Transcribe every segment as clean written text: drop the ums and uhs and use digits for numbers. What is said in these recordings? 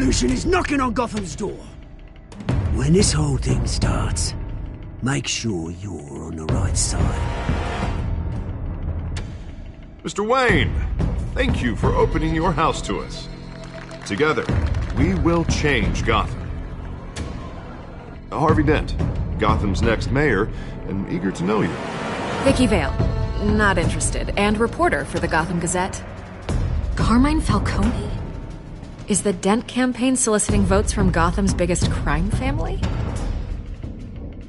revolution is knocking on Gotham's door. When this whole thing starts, make sure you're on the right side. Mr. Wayne, thank you for opening your house to us. Together, we will change Gotham. Harvey Dent, Gotham's next mayor, and eager to know you. Vicky Vale, not interested, and reporter for the Gotham Gazette. Carmine Falcone? Is the Dent campaign soliciting votes from Gotham's biggest crime family?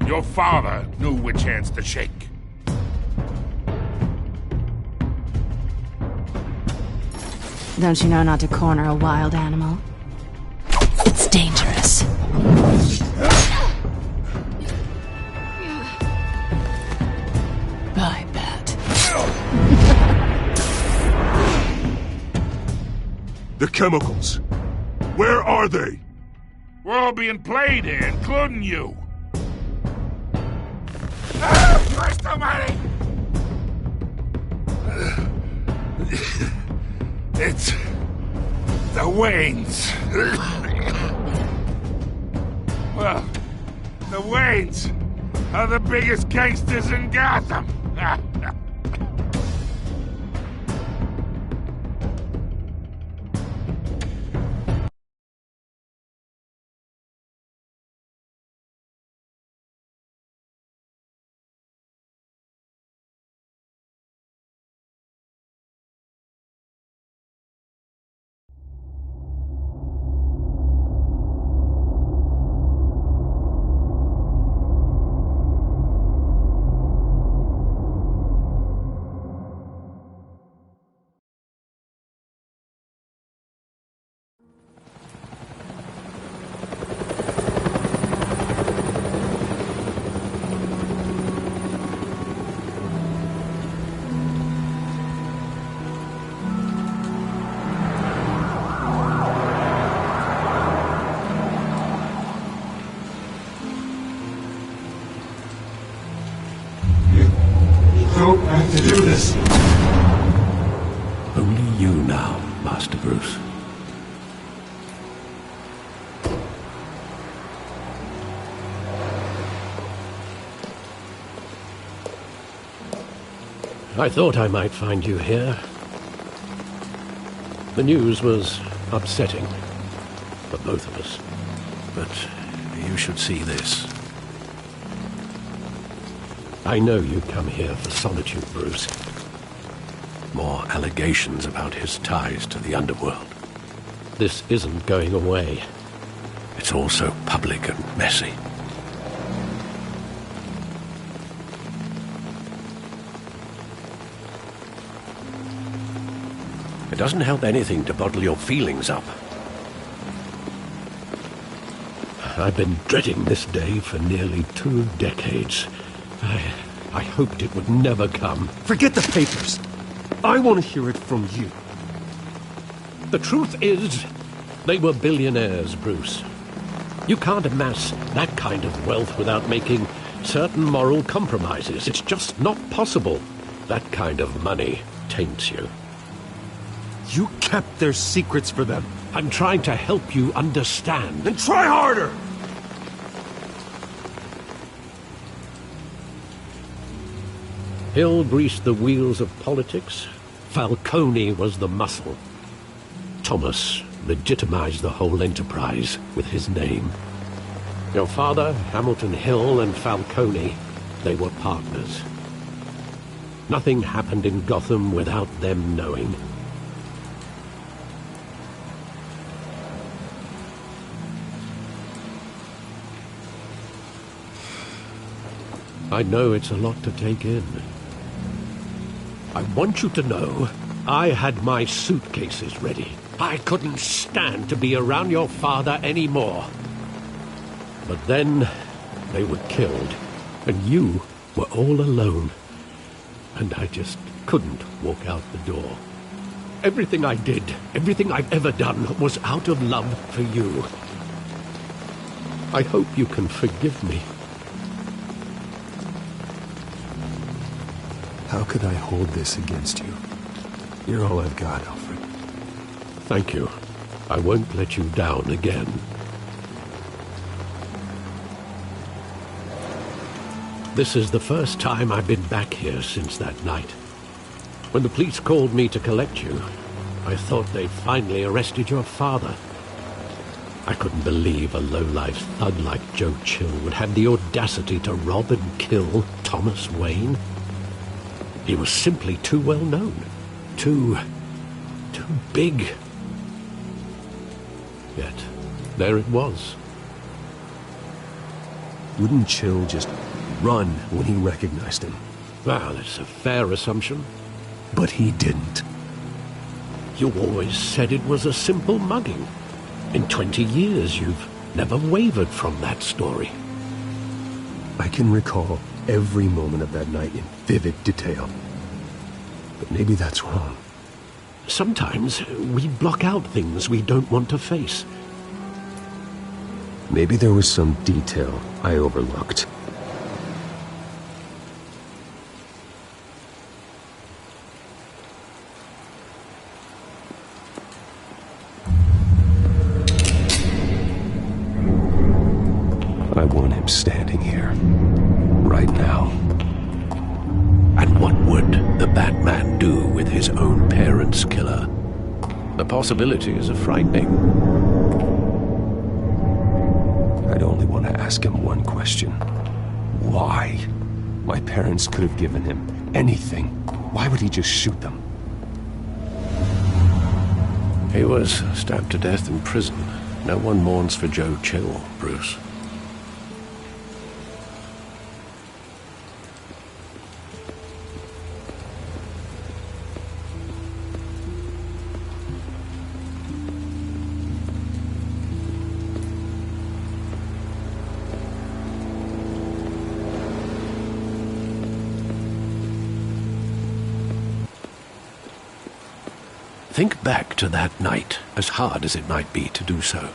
Your father knew which hands to shake. Don't you know not to corner a wild animal? It's dangerous. I bet. The chemicals. Where are they? We're all being played here, including you. Christ almighty! It's the Waynes. Well, the Waynes are the biggest gangsters in Gotham. Don't have to do this. Only you now, Master Bruce. I thought I might find you here. The news was upsetting for both of us. But you should see this. I know you come here for solitude, Bruce. More allegations about his ties to the underworld. This isn't going away. It's all so public and messy. It doesn't help anything to bottle your feelings up. I've been dreading this day for nearly 2 decades. I hoped it would never come. Forget the papers. I want to hear it from you. The truth is, they were billionaires, Bruce. You can't amass that kind of wealth without making certain moral compromises. It's just not possible. That kind of money taints you. You kept their secrets for them. I'm trying to help you understand. Then try harder! Hill greased the wheels of politics. Falcone was the muscle. Thomas legitimized the whole enterprise with his name. Your father, Hamilton Hill, and Falcone, they were partners. Nothing happened in Gotham without them knowing. I know it's a lot to take in. I want you to know I had my suitcases ready. I couldn't stand to be around your father anymore. But then they were killed, and you were all alone. And I just couldn't walk out the door. Everything I did, everything I've ever done, was out of love for you. I hope you can forgive me. How could I hold this against you? You're all I've got, Alfred. Thank you. I won't let you down again. This is the first time I've been back here since that night. When the police called me to collect you, I thought they'd finally arrested your father. I couldn't believe a low-life thug like Joe Chill would have the audacity to rob and kill Thomas Wayne. He was simply too well known. Too big. Yet, there it was. Wouldn't Chill just run when he recognized him? Well, it's a fair assumption. But he didn't. You always said it was a simple mugging. In 20 years, you've never wavered from that story. I can recall every moment of that night in vivid detail. But maybe that's wrong. Sometimes we block out things we don't want to face. Maybe there was some detail I overlooked. I want him standing here, right now. And what would the Batman do with his own parents' killer? The possibilities are frightening. I'd only want to ask him one question. Why? My parents could have given him anything. Why would he just shoot them? He was stabbed to death in prison. No one mourns for Joe Chill, Bruce. Think back to that night, as hard as it might be to do so.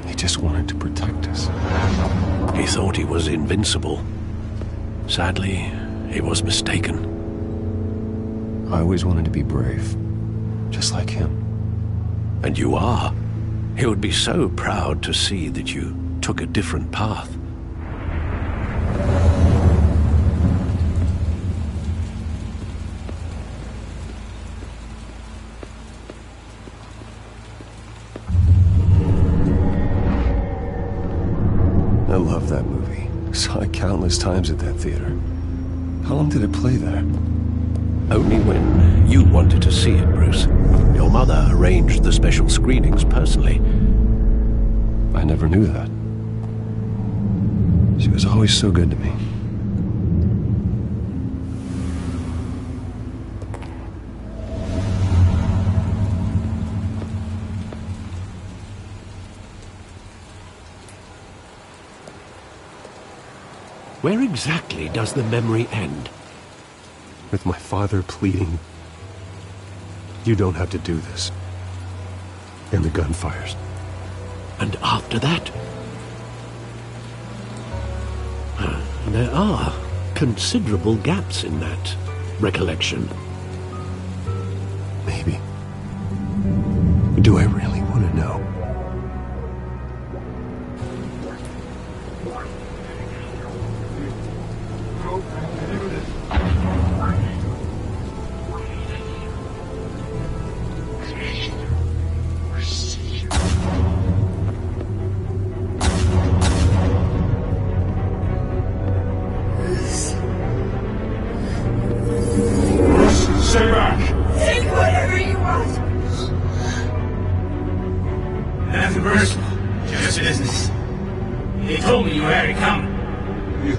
He just wanted to protect us. He thought he was invincible. Sadly, he was mistaken. I always wanted to be brave. Just like him. And you are. He would be so proud to see that you took a different path. I love that movie. Saw it countless times at that theater. How long did it play there? Only when you wanted to see it, Bruce. Your mother arranged the special screenings personally. I never knew that. She was always so good to me. Where exactly does the memory end? With my father pleading, "You don't have to do this." And the gun fires. And after that? There are considerable gaps in that recollection. Maybe. Do I really want to know? Stay back! Take whatever you want! Nothing personal, just business. They told me you had it coming. You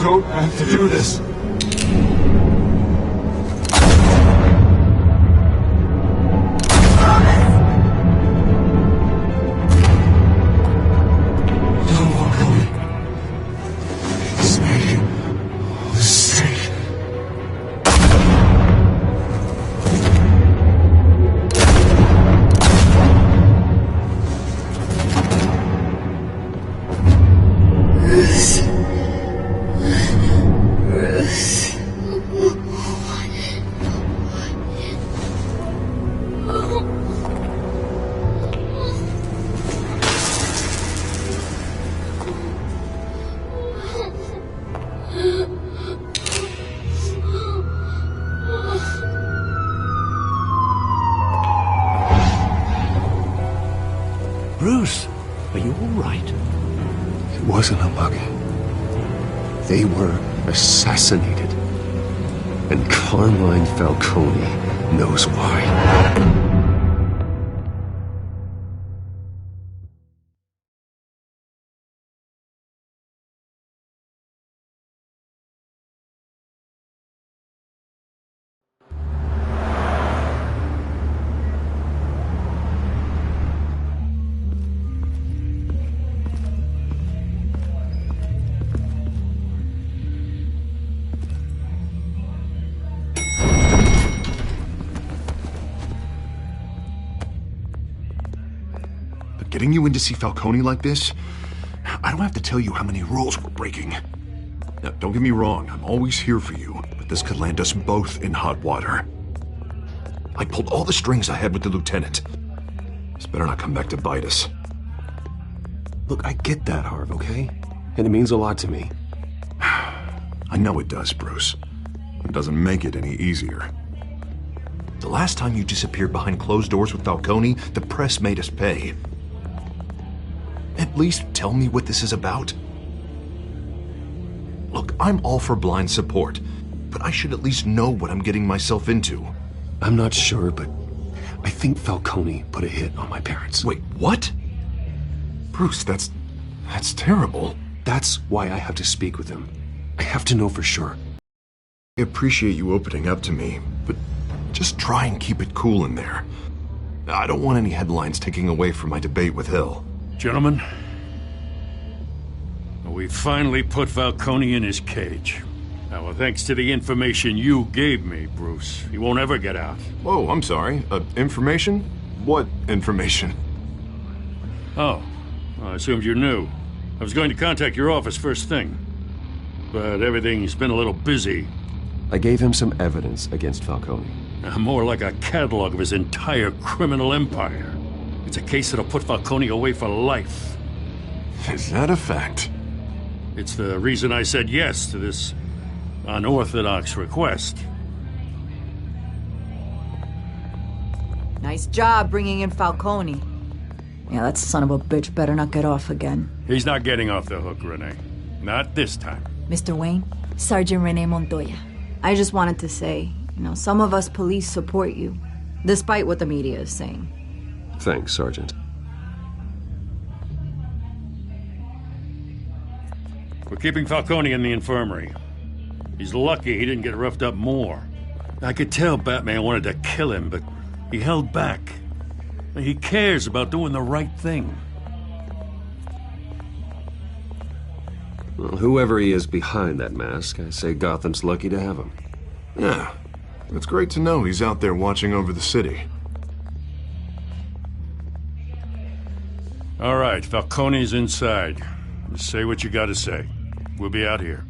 don't have to do this. Don't walk away. It's making a mistake. Bruce, are you all right? It wasn't a mugging. They were assassinated. And Carmine Falcone knows why. Getting you in to see Falcone like this? I don't have to tell you how many rules we're breaking. Now, don't get me wrong, I'm always here for you, but this could land us both in hot water. I pulled all the strings I had with the lieutenant. This better not come back to bite us. Look, I get that, Harv, okay? And it means a lot to me. I know it does, Bruce. It doesn't make it any easier. The last time you disappeared behind closed doors with Falcone, the press made us pay. At least tell me what this is about. Look, I'm all for blind support, but I should at least know what I'm getting myself into. I'm not sure, but I think Falcone put a hit on my parents. Wait, what? Bruce, that's terrible. That's why I have to speak with him. I have to know for sure. I appreciate you opening up to me, but just try and keep it cool in there. I don't want any headlines taking away from my debate with Hill. Gentlemen, we finally put Falcone in his cage. Now, well, thanks to the information you gave me, Bruce, he won't ever get out. Whoa, I'm sorry. Information? What information? Oh, I assumed you knew. I was going to contact your office first thing, but everything's been a little busy. I gave him some evidence against Falcone. More like a catalog of his entire criminal empire. It's a case that'll put Falcone away for life. Is that a fact? It's the reason I said yes to this unorthodox request. Nice job bringing in Falcone. Yeah, that son of a bitch better not get off again. He's not getting off the hook, Renee. Not this time. Mr. Wayne, Sergeant Renee Montoya. I just wanted to say, some of us police support you, despite what the media is saying. Thanks, Sergeant. We're keeping Falcone in the infirmary. He's lucky he didn't get roughed up more. I could tell Batman wanted to kill him, but he held back. He cares about doing the right thing. Well, whoever he is behind that mask, I say Gotham's lucky to have him. Yeah, it's great to know he's out there watching over the city. All right, Falcone's inside. Say what you gotta say. We'll be out here.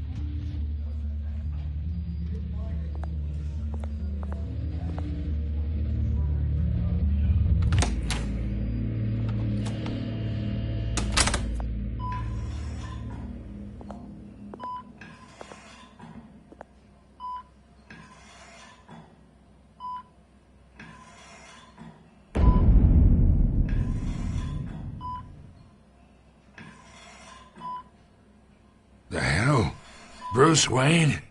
The hell? Bruce Wayne?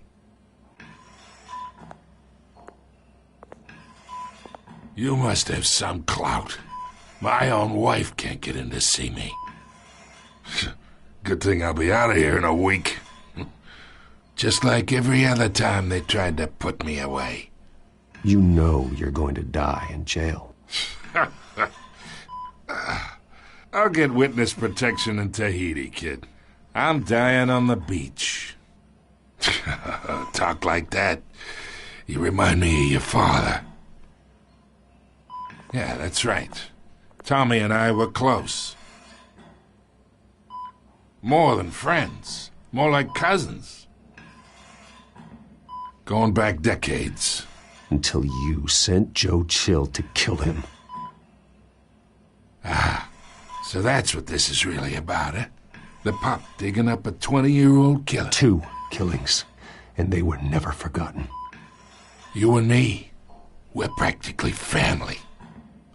You must have some clout. My own wife can't get in to see me. Good thing I'll be out of here in a week. Just like every other time they tried to put me away. You know you're going to die in jail. I'll get witness protection in Tahiti, kid. I'm dying on the beach. Talk like that. You remind me of your father. Yeah, that's right. Tommy and I were close. More than friends. More like cousins. Going back decades. Until you sent Joe Chill to kill him. Ah, so that's what this is really about, eh? The pup digging up a 20-year-old killer. 2 killings, and they were never forgotten. You and me, we're practically family.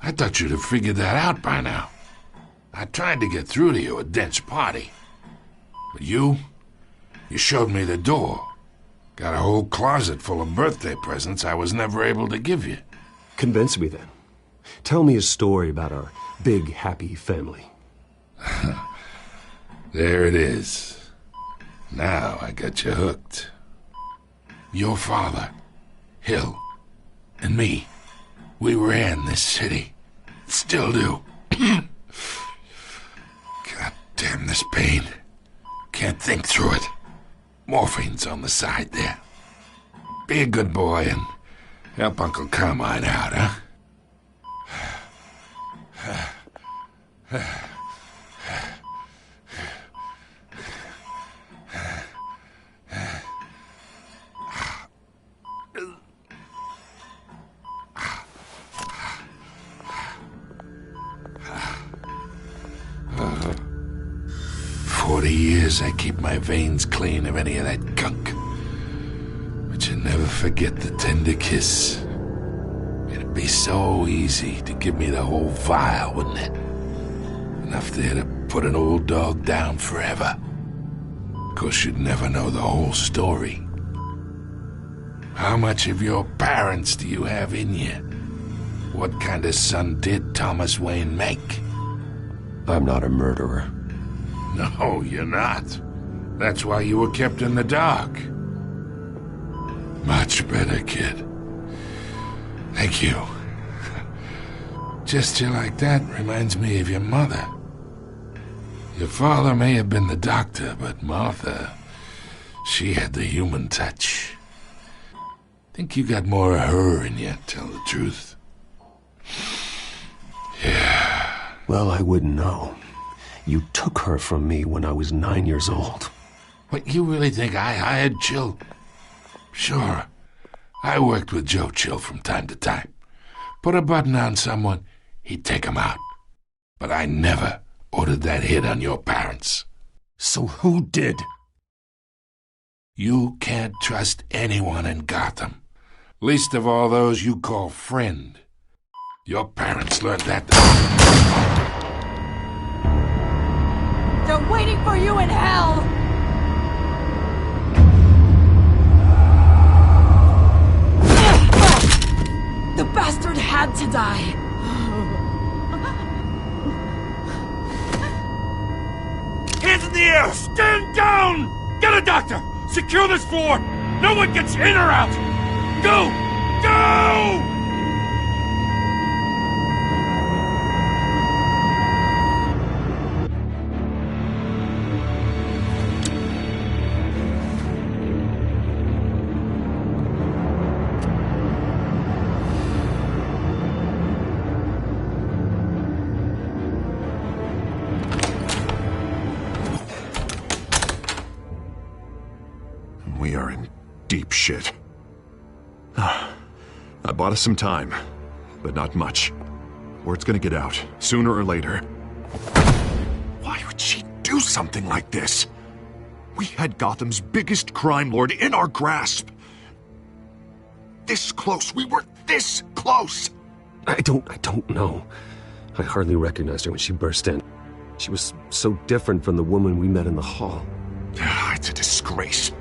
I thought you'd have figured that out by now. I tried to get through to you at Dent's party. But you showed me the door. Got a whole closet full of birthday presents I was never able to give you. Convince me then. Tell me a story about our big, happy family. There it is. Now I got you hooked. Your father, Hill, and me, we ran this city. Still do. God damn this pain. Can't think through it. Morphine's on the side there. Be a good boy and help Uncle Carmine out, huh? 40 years I keep my veins clean of any of that gunk. But you never forget the tender kiss. It'd be so easy to give me the whole vial, wouldn't it? Enough there to put an old dog down forever. Of course, you'd never know the whole story. How much of your parents do you have in you? What kind of son did Thomas Wayne make? I'm not a murderer. No, you're not. That's why you were kept in the dark. Much better, kid. Thank you. Gesture like that reminds me of your mother. Your father may have been the doctor, but Martha, she had the human touch. Think you got more of her in you, tell the truth. Yeah. Well, I wouldn't know. You took her from me when I was 9 years old. What, you really think I hired Chill? Sure. I worked with Joe Chill from time to time. Put a button on someone, he'd take him out. But I never ordered that hit on your parents. So who did? You can't trust anyone in Gotham. Least of all those you call friend. Your parents learned that. They're waiting for you in hell! The bastard had to die! Hands in the air! Stand down! Get a doctor! Secure this floor! No one gets in or out! Go! Go! We are in deep shit. I bought us some time, but not much. Word's gonna get out, sooner or later. Why would she do something like this? We had Gotham's biggest crime lord in our grasp. This close. We were this close. I don't know. I hardly recognized her when she burst in. She was so different from the woman we met in the hall. It's a disgrace.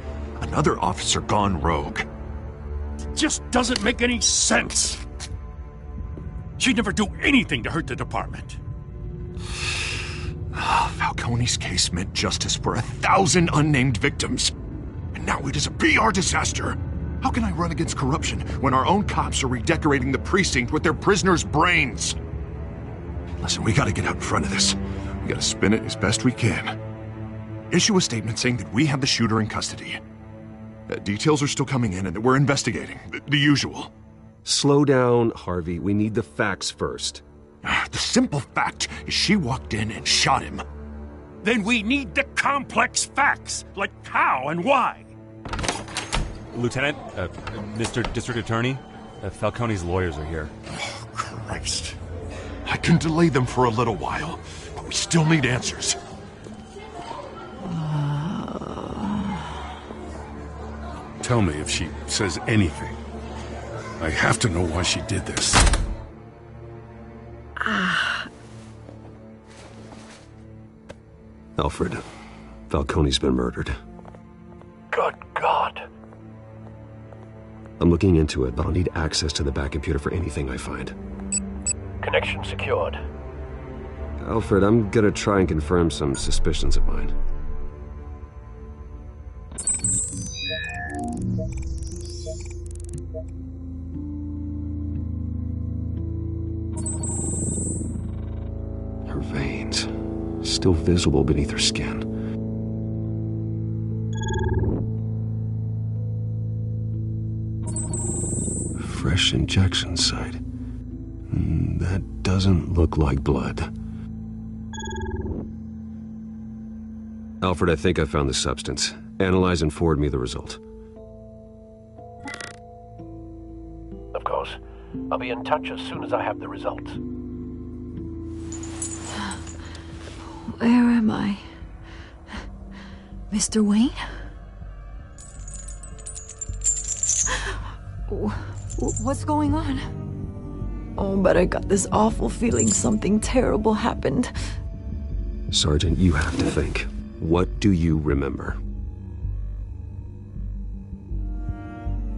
Another officer gone rogue. It just doesn't make any sense. She'd never do anything to hurt the department. Falcone's case meant justice for 1,000 unnamed victims. And now it is a PR disaster. How can I run against corruption when our own cops are redecorating the precinct with their prisoners' brains? Listen, we gotta get out in front of this. We gotta spin it as best we can. Issue a statement saying that we have the shooter in custody. Details are still coming in and that we're investigating. The usual. Slow down, Harvey. We need the facts first. The simple fact is she walked in and shot him. Then we need the complex facts, like how and why. Lieutenant, Mr. District Attorney, Falcone's lawyers are here. Oh, Christ. I can delay them for a little while, but we still need answers. Tell me if she says anything. I have to know why she did this. Alfred, Falcone's been murdered. Good God. I'm looking into it, but I'll need access to the back computer for anything I find. Connection secured. Alfred, I'm gonna try and confirm some suspicions of mine. Her veins, still visible beneath her skin. Fresh injection site. That doesn't look like blood. Alfred, I think I found the substance. Analyze and forward me the result. Of course. I'll be in touch as soon as I have the results. Where am I? Mr. Wayne? What's going on? Oh, but I got this awful feeling something terrible happened. Sergeant, you have to think. What do you remember?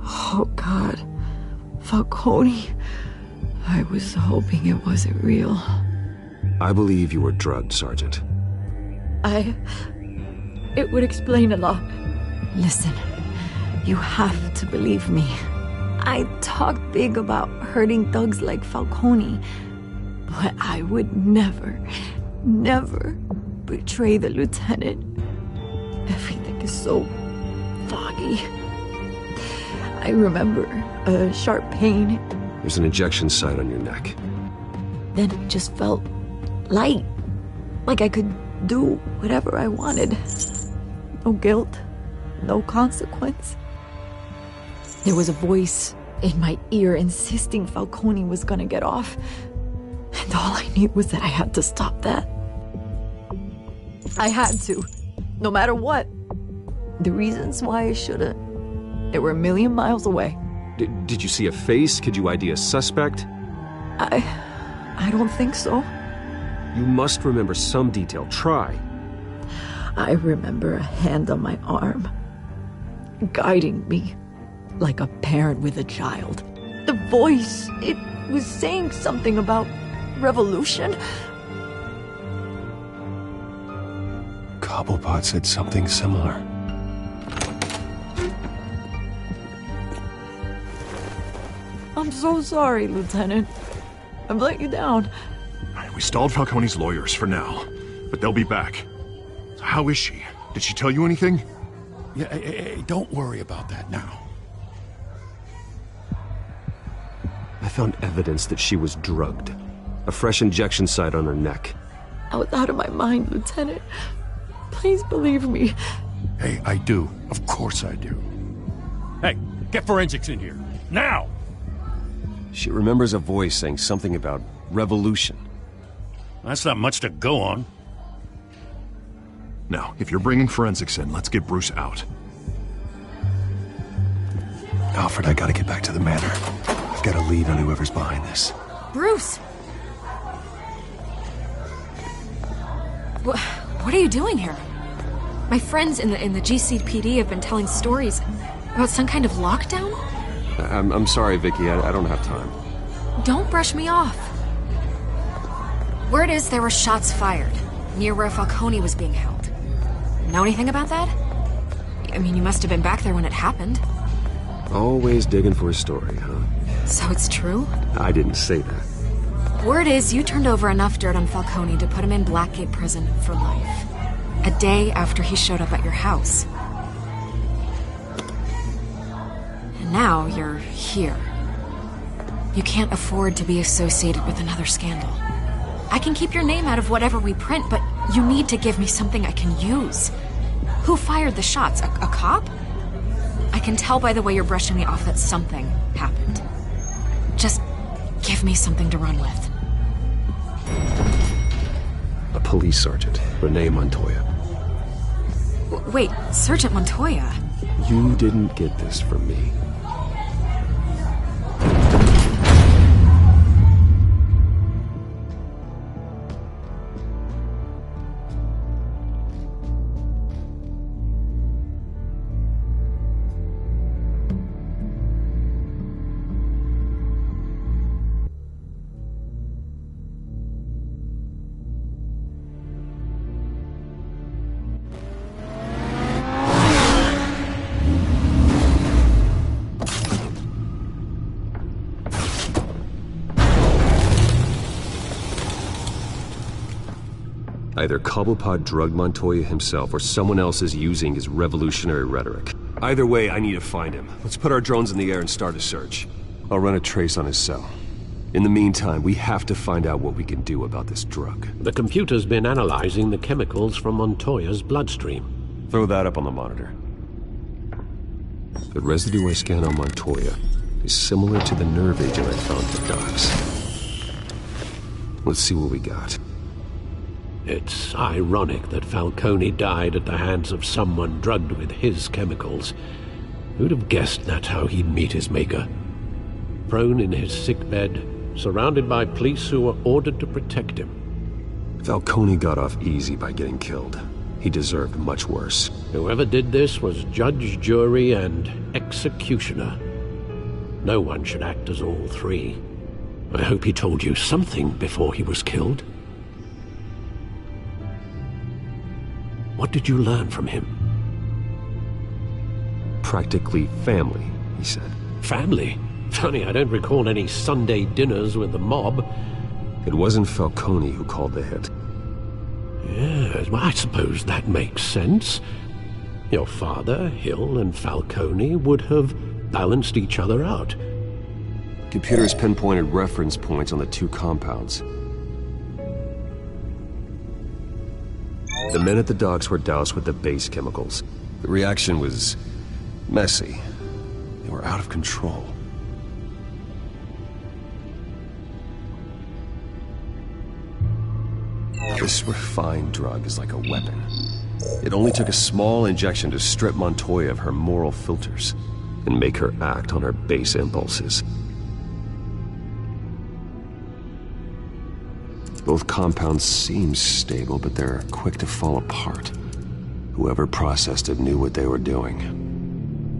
Oh, God. Falcone. I was hoping it wasn't real. I believe you were drugged, Sergeant. It would explain a lot. Listen, you have to believe me. I talked big about hurting thugs like Falcone, but I would never betray the lieutenant. Everything is so foggy. I remember a sharp pain. There's an injection site on your neck. Then it just felt light, like I could do whatever I wanted. No guilt, no consequence. There was a voice in my ear insisting Falcone was gonna get off. And all I knew was that I had to stop that. I had to, no matter what. The reasons why I shouldn't, they were a million miles away. Did you see a face? Could you ID a suspect? I don't think so. You must remember some detail. Try. I remember a hand on my arm, guiding me like a parent with a child. The voice, it was saying something about revolution. Cobblepot said something similar. I'm so sorry, Lieutenant. I've let you down. We stalled Falcone's lawyers for now, but they'll be back. So how is she? Did she tell you anything? Yeah, hey, don't worry about that now. I found evidence that she was drugged. A fresh injection site on her neck. I was out of my mind, Lieutenant. Please believe me. Hey, I do. Of course I do. Hey, get forensics in here. Now! She remembers a voice saying something about revolution. That's not much to go on. Now, if you're bringing forensics in, let's get Bruce out. Alfred, I gotta get back to the manor. I've got a lead on whoever's behind this. Bruce! What are you doing here? My friends in the GCPD have been telling stories about some kind of lockdown? I'm sorry, Vicky. I don't have time. Don't brush me off. Word is there were shots fired near where Falcone was being held. Know anything about that? I mean, you must have been back there when it happened. Always digging for a story, huh? So it's true? I didn't say that. Word is you turned over enough dirt on Falcone to put him in Blackgate Prison for life. A day after he showed up at your house. And now you're here. You can't afford to be associated with another scandal. I can keep your name out of whatever we print, but you need to give me something I can use. Who fired the shots? A cop? I can tell by the way you're brushing me off that something happened. Just give me something to run with. A police sergeant, Renee Montoya. Wait, Sergeant Montoya? You didn't get this from me. Either Cobblepot drugged Montoya himself or someone else is using his revolutionary rhetoric. Either way, I need to find him. Let's put our drones in the air and start a search. I'll run a trace on his cell. In the meantime, we have to find out what we can do about this drug. The computer's been analyzing the chemicals from Montoya's bloodstream. Throw that up on the monitor. The residue I scan on Montoya is similar to the nerve agent I found at the docks. Let's see what we got. It's ironic that Falcone died at the hands of someone drugged with his chemicals. Who'd have guessed that's how he'd meet his maker? Prone in his sickbed, surrounded by police who were ordered to protect him. Falcone got off easy by getting killed. He deserved much worse. Whoever did this was judge, jury, and executioner. No one should act as all three. I hope he told you something before he was killed. What did you learn from him? Practically family, he said. Family? Funny, I don't recall any Sunday dinners with the mob. It wasn't Falcone who called the hit. Yes, well, I suppose that makes sense. Your father, Hill, and Falcone would have balanced each other out. Computers pinpointed reference points on the two compounds. The men at the docks were doused with the base chemicals. The reaction was messy. They were out of control. This refined drug is like a weapon. It only took a small injection to strip Montoya of her moral filters and make her act on her base impulses. Both compounds seem stable, but they're quick to fall apart. Whoever processed it knew what they were doing.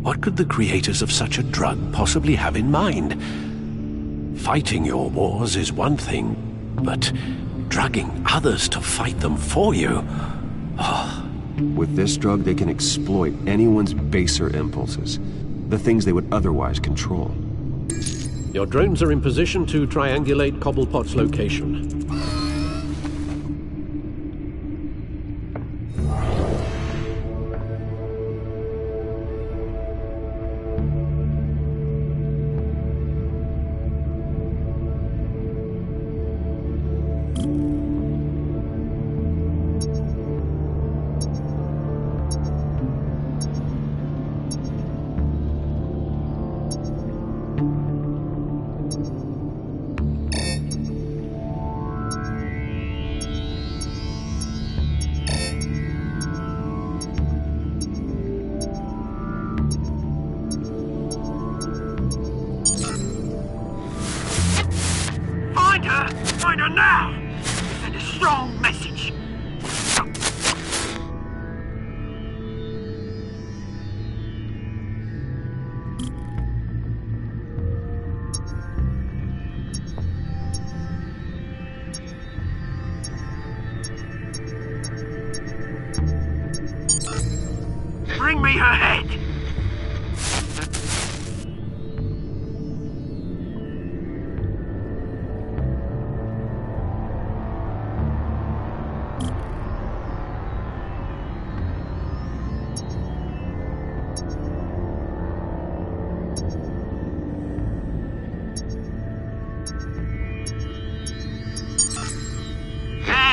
What could the creators of such a drug possibly have in mind? Fighting your wars is one thing, but drugging others to fight them for you? Oh. With this drug, they can exploit anyone's baser impulses, the things they would otherwise control. Your drones are in position to triangulate Cobblepot's location. Find her now! Send a strong message. Bring me her head!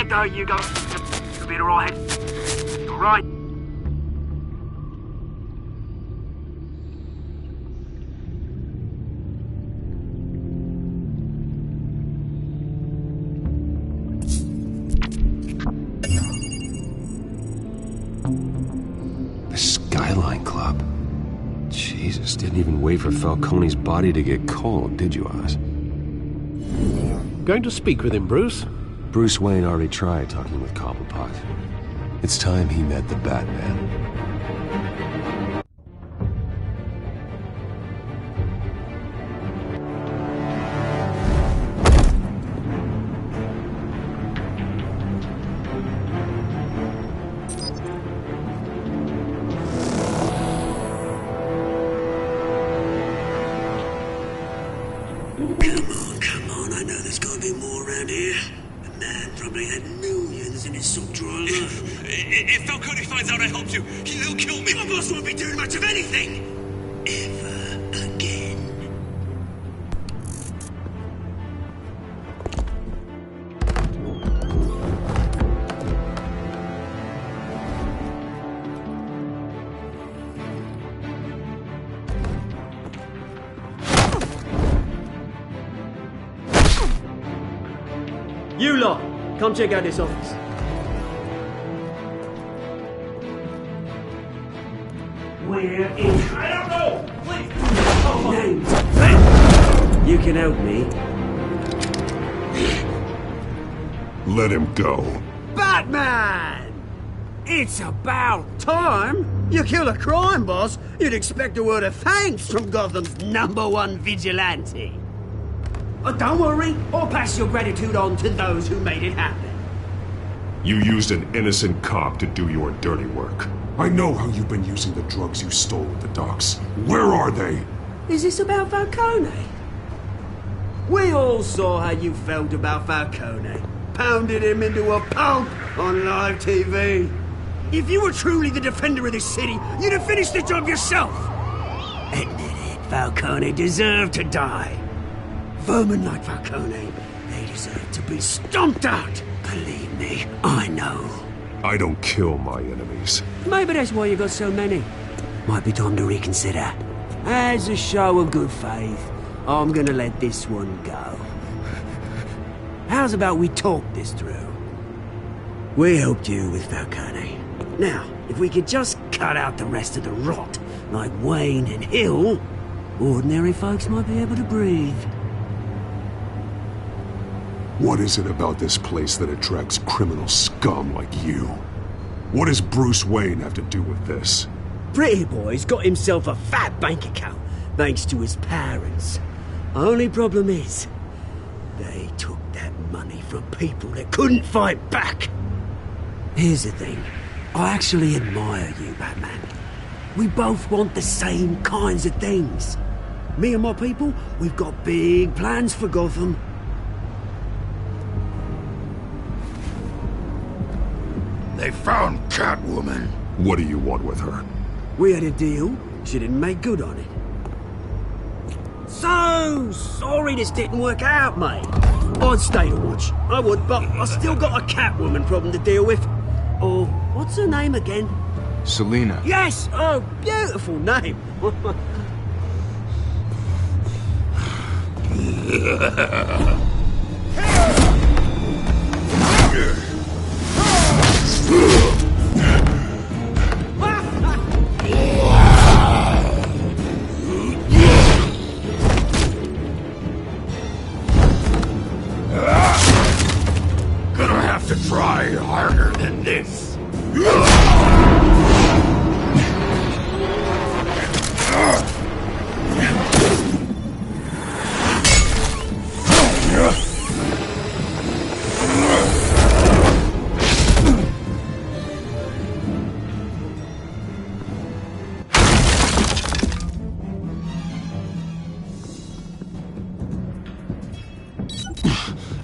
There you go. You'll be all right. All right. The Skyline Club. Jesus, didn't even wait for Falcone's body to get cold, did you, Oz? Going to speak with him, Bruce? Bruce Wayne already tried talking with Cobblepot. It's time he met the Batman. Come on, I know there's gotta be more around here. Batman probably had millions in his sock drawer. If Falcone finds out I helped you, he'll kill me. My boss won't be doing much of anything! Ever again. You lot, come check out this office. Where is... I don't know! Please! Names. You can help me. Let him go. Batman! It's about time! You kill a crime boss, you'd expect a word of thanks from Gotham's #1 vigilante. Oh, don't worry, I'll pass your gratitude on to those who made it happen. You used an innocent cop to do your dirty work. I know how you've been using the drugs you stole at the docks. Where are they? Is this about Falcone? We all saw how you felt about Falcone. Pounded him into a pulp on live TV. If you were truly the defender of this city, you'd have finished the job yourself. Admit it, Falcone deserved to die. Vermin like Falcone, they deserve to be stomped out. Believe me, I know. I don't kill my enemies. Maybe that's why you got so many. Might be time to reconsider. As a show of good faith, I'm gonna let this one go. How's about we talk this through? We helped you with Falcone. Now, if we could just cut out the rest of the rot, like Wayne and Hill, ordinary folks might be able to breathe. What is it about this place that attracts criminal scum like you? What does Bruce Wayne have to do with this? Pretty Boy's got himself a fat bank account, thanks to his parents. Only problem is, they took that money from people that couldn't fight back. Here's the thing. I actually admire you, Batman. We both want the same kinds of things. Me and my people, we've got big plans for Gotham. They found Catwoman. What do you want with her? We had a deal. She didn't make good on it. So sorry this didn't work out, mate. I'd stay to watch. I would, but I still got a Catwoman problem to deal with. Oh, what's her name again? Selina. Yes! Oh, beautiful name. Gonna have to try harder than this.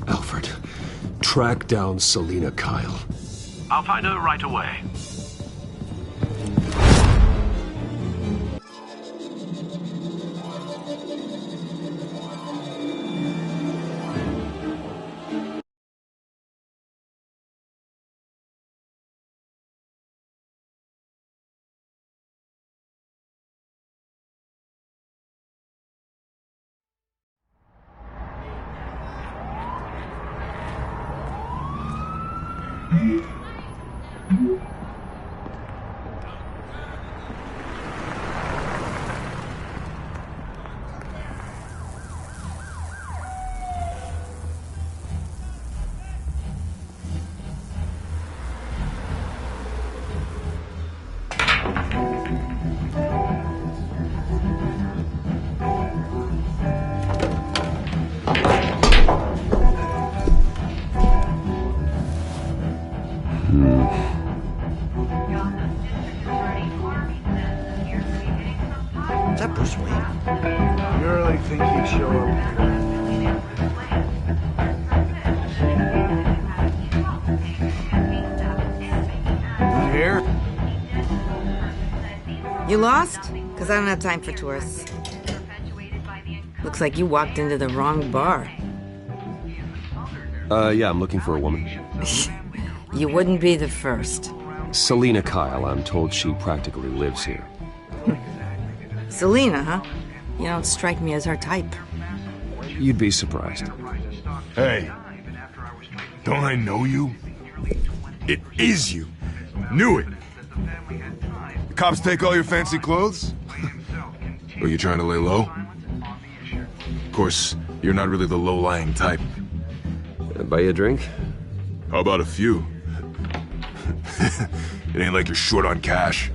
Alfred, track down Selina Kyle. I'll find her right away. Is that Bruce Wayne? You really think he'd show up here? You lost? Because I don't have time for tourists. Looks like you walked into the wrong bar. Yeah, I'm looking for a woman. You wouldn't be the first. Selina Kyle, I'm told she practically lives here. Selina, huh? You don't strike me as her type. You'd be surprised. Hey, don't I know you? It is you. Knew it. The cops take all your fancy clothes? Are you trying to lay low? Of course, you're not really the low-lying type. Buy you a drink? How about a few? It ain't like you're short on cash.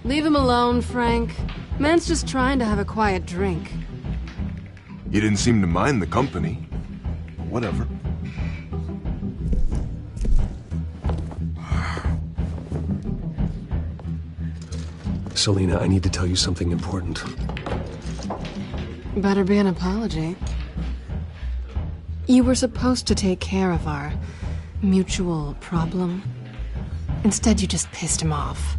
Leave him alone, Frank. Man's just trying to have a quiet drink. You didn't seem to mind the company. Whatever. Selina, I need to tell you something important. Better be an apology. You were supposed to take care of our mutual problem. Instead, you just pissed him off.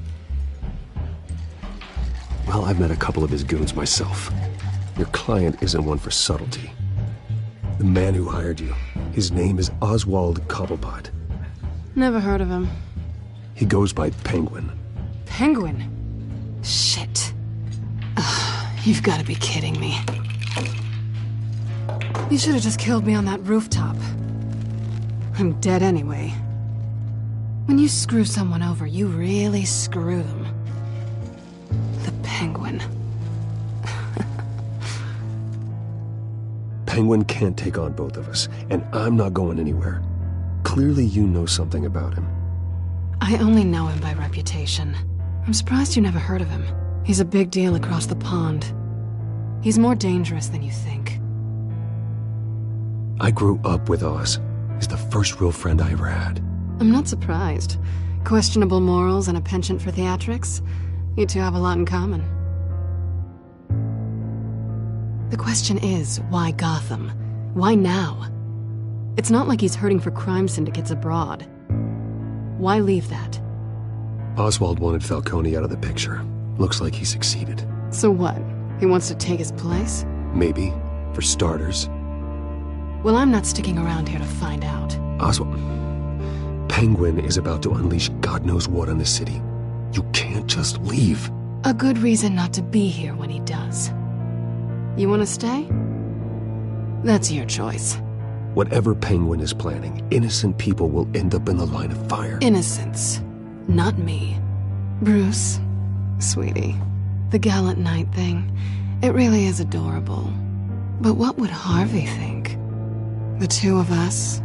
Well, I've met a couple of his goons myself. Your client isn't one for subtlety. The man who hired you, his name is Oswald Cobblepot. Never heard of him. He goes by Penguin. Penguin? Shit. Ugh, you've got to be kidding me. You should have just killed me on that rooftop. I'm dead anyway. When you screw someone over, you really screw them. The Penguin. Penguin can't take on both of us, and I'm not going anywhere. Clearly you know something about him. I only know him by reputation. I'm surprised you never heard of him. He's a big deal across the pond. He's more dangerous than you think. I grew up with Oz. He's the first real friend I ever had. I'm not surprised. Questionable morals and a penchant for theatrics. You two have a lot in common. The question is, why Gotham? Why now? It's not like he's hurting for crime syndicates abroad. Why leave that? Oswald wanted Falcone out of the picture. Looks like he succeeded. So what? He wants to take his place? Maybe. For starters. Well, I'm not sticking around here to find out. Oswald... Penguin is about to unleash God knows what on the city. You can't just leave. A good reason not to be here when he does. You want to stay? That's your choice. Whatever Penguin is planning, innocent people will end up in the line of fire. Innocence. Not me. Bruce, sweetie, the gallant knight thing, it really is adorable. But what would Harvey think? The two of us,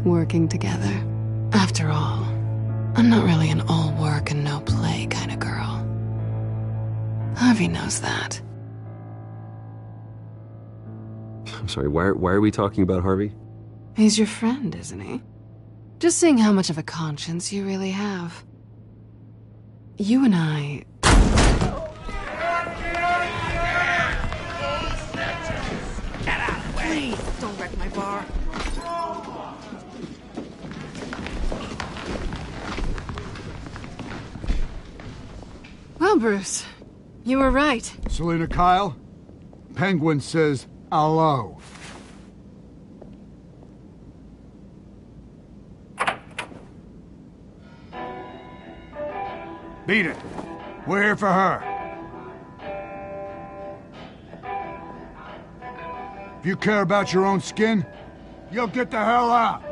working together. After all, I'm not really an all work and no play kind of girl. Harvey knows that. I'm sorry, why are we talking about Harvey? He's your friend, isn't he? Just seeing how much of a conscience you really have. You and I... Get out of the way! Please, don't wreck my bar. Well, Bruce, you were right. Selina Kyle, Penguin says hello. Beat it. We're here for her. If you care about your own skin, you'll get the hell out.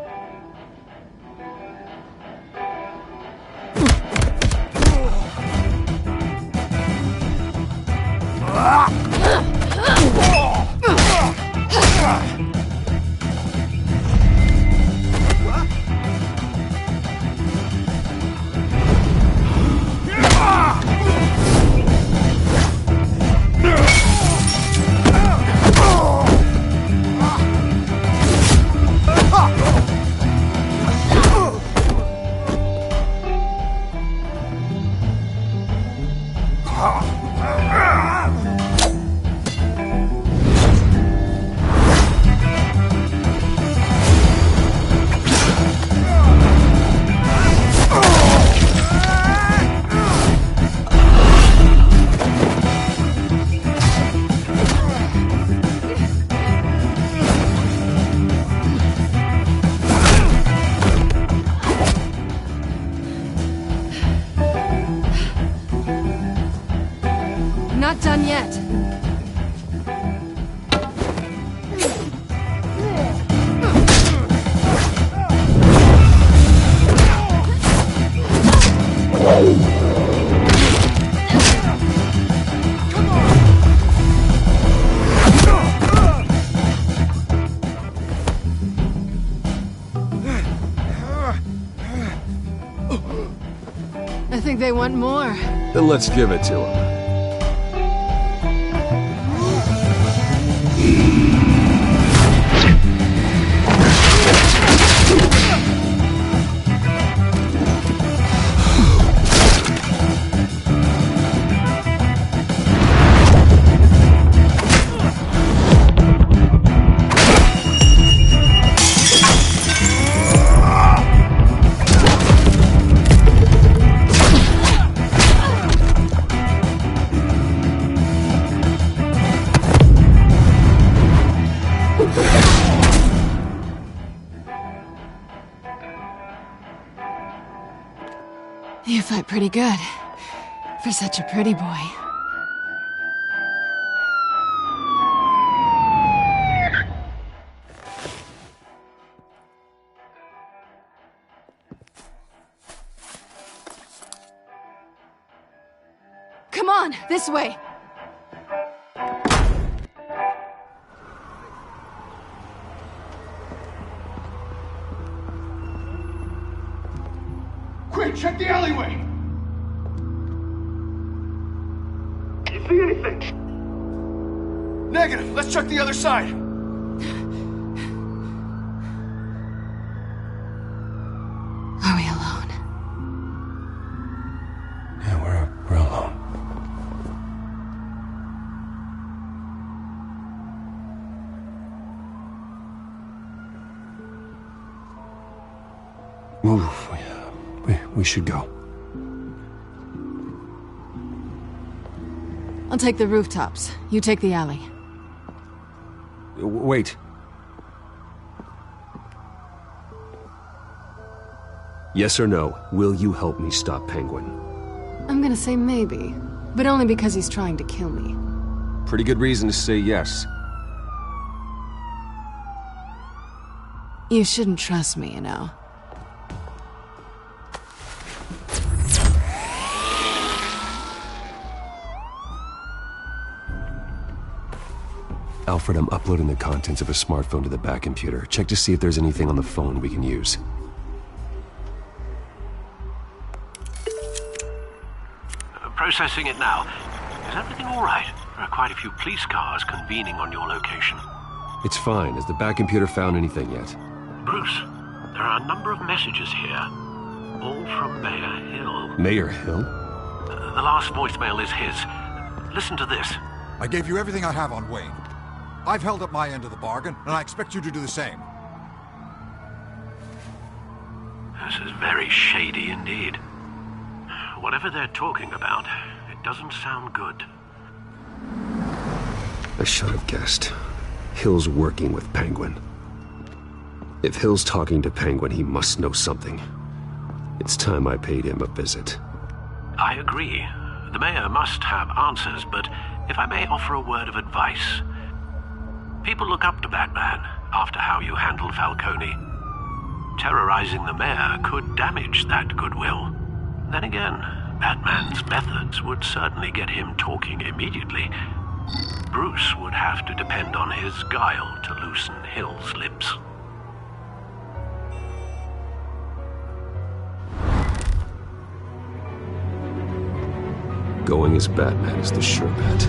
they want more. Then let's give it to them. You fight pretty good. For such a pretty boy. Come on, this way! Quick, check the alleyway! You see anything? Negative. Let's check the other side. Are we alone? Yeah, we're alone. Move. We should go. I'll take the rooftops. You take the alley. Wait. Yes or no, will you help me stop Penguin? I'm gonna say maybe, but only because he's trying to kill me. Pretty good reason to say yes. You shouldn't trust me, you know. Alfred, I'm uploading the contents of a smartphone to the back computer. Check to see if there's anything on the phone we can use. Processing it now. Is everything all right? There are quite a few police cars convening on your location. It's fine. Has the back computer found anything yet? Bruce, there are a number of messages here. All from Mayor Hill. Mayor Hill? The last voicemail is his. Listen to this. I gave you everything I have on Wayne. I've held up my end of the bargain, and I expect you to do the same. This is very shady indeed. Whatever they're talking about, it doesn't sound good. I should have guessed. Hill's working with Penguin. If Hill's talking to Penguin, he must know something. It's time I paid him a visit. I agree. The mayor must have answers, but if I may offer a word of advice. People look up to Batman after how you handled Falcone. Terrorizing the mayor could damage that goodwill. Then again, Batman's methods would certainly get him talking immediately. Bruce would have to depend on his guile to loosen Hill's lips. Going as Batman is the sure bet.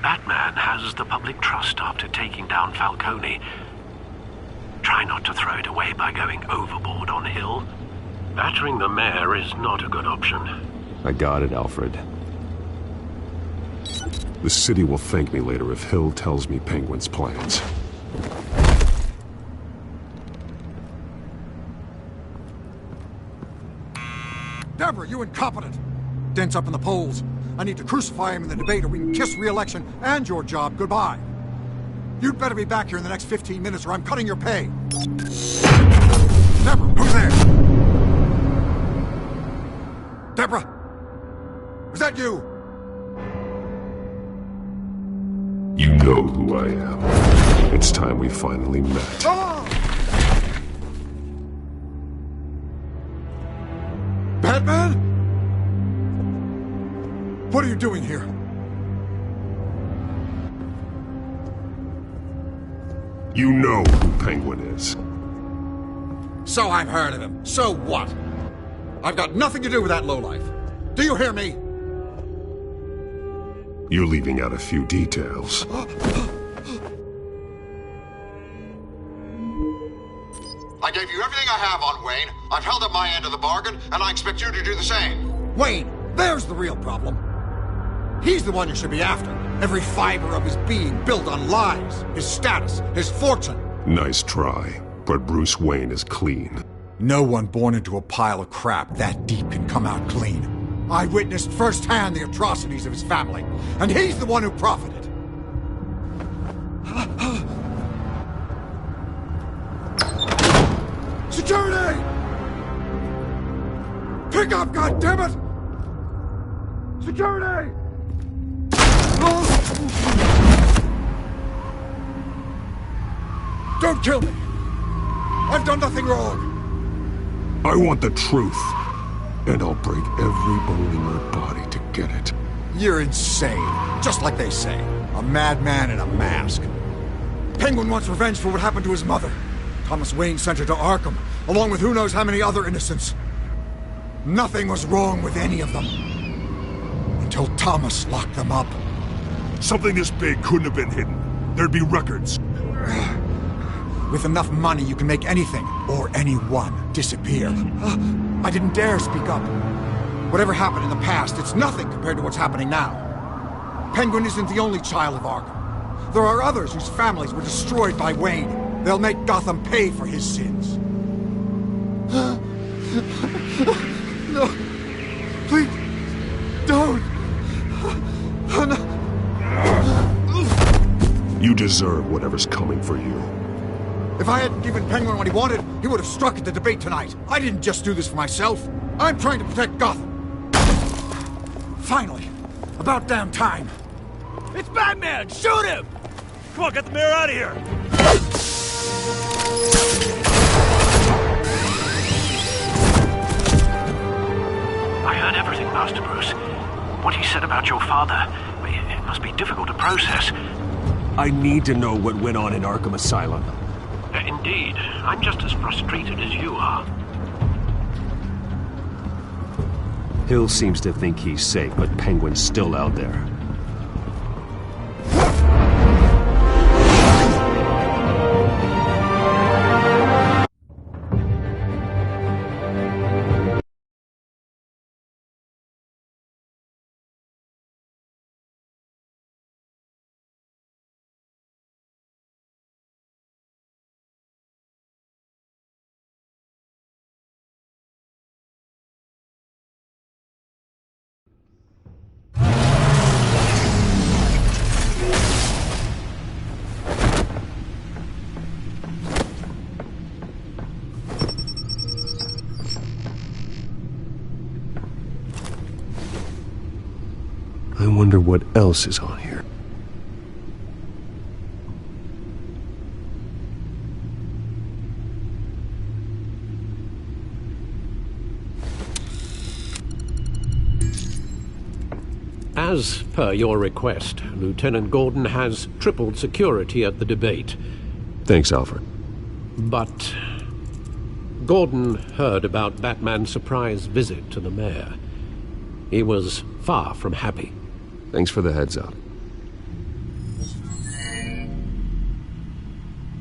Batman has the public trust after taking down Falcone. Try not to throw it away by going overboard on Hill. Battering the mayor is not a good option. I got it, Alfred. The city will thank me later if Hill tells me Penguin's plans. Deborah, you incompetent! Dent's up in the polls. I need to crucify him in the debate or we can kiss re-election and your job goodbye. You'd better be back here in the next 15 minutes or I'm cutting your pay. Deborah, who's there? Deborah! Was that you? You know who I am. It's time we finally met. Batman? What are you doing here? You know who Penguin is. So I've heard of him. So what? I've got nothing to do with that lowlife. Do you hear me? You're leaving out a few details. I gave you everything I have on Wayne. I've held up my end of the bargain, and I expect you to do the same. Wayne, there's the real problem. He's the one you should be after. Every fiber of his being built on lies, his status, his fortune. Nice try, but Bruce Wayne is clean. No one born into a pile of crap that deep can come out clean. I witnessed firsthand the atrocities of his family, and he's the one who profited. Security! Pick up, goddammit! Security! Don't kill me! I've done nothing wrong! I want the truth, and I'll break every bone in your body to get it. You're insane, just like they say. A madman in a mask. Penguin wants revenge for what happened to his mother. Thomas Wayne sent her to Arkham, along with who knows how many other innocents. Nothing was wrong with any of them. Until Thomas locked them up. Something this big couldn't have been hidden. There'd be records. With enough money, you can make anything, or anyone, disappear. I didn't dare speak up. Whatever happened in the past, it's nothing compared to what's happening now. Penguin isn't the only child of Arkham. There are others whose families were destroyed by Wayne. They'll make Gotham pay for his sins. No. Please. Don't. No. You deserve whatever's coming for you. If I hadn't given Penguin what he wanted, he would have struck at the debate tonight. I didn't just do this for myself. I'm trying to protect Gotham. Finally. About damn time. It's Batman! Shoot him! Come on, get the mayor out of here! I heard everything, Master Bruce. What he said about your father, it must be difficult to process. I need to know what went on in Arkham Asylum. Indeed. I'm just as frustrated as you are. Hill seems to think he's safe, but Penguin's still out there. I wonder what else is on here. As per your request, Lieutenant Gordon has tripled security at the debate. Thanks, Alfred. But Gordon heard about Batman's surprise visit to the mayor. He was far from happy. Thanks for the heads up.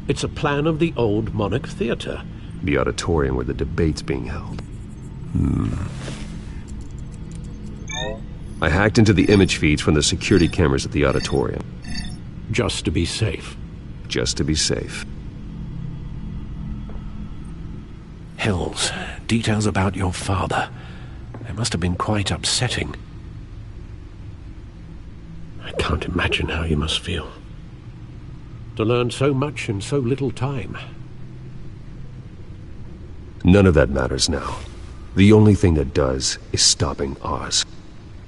It's a plan of the old Monarch Theater. The auditorium where the debate's being held. I hacked into the image feeds from the security cameras at the auditorium. Just to be safe. Just to be safe. Hills, details about your father. It must have been quite upsetting. I can't imagine how you must feel. To learn so much in so little time. None of that matters now. The only thing that does is stopping Oz.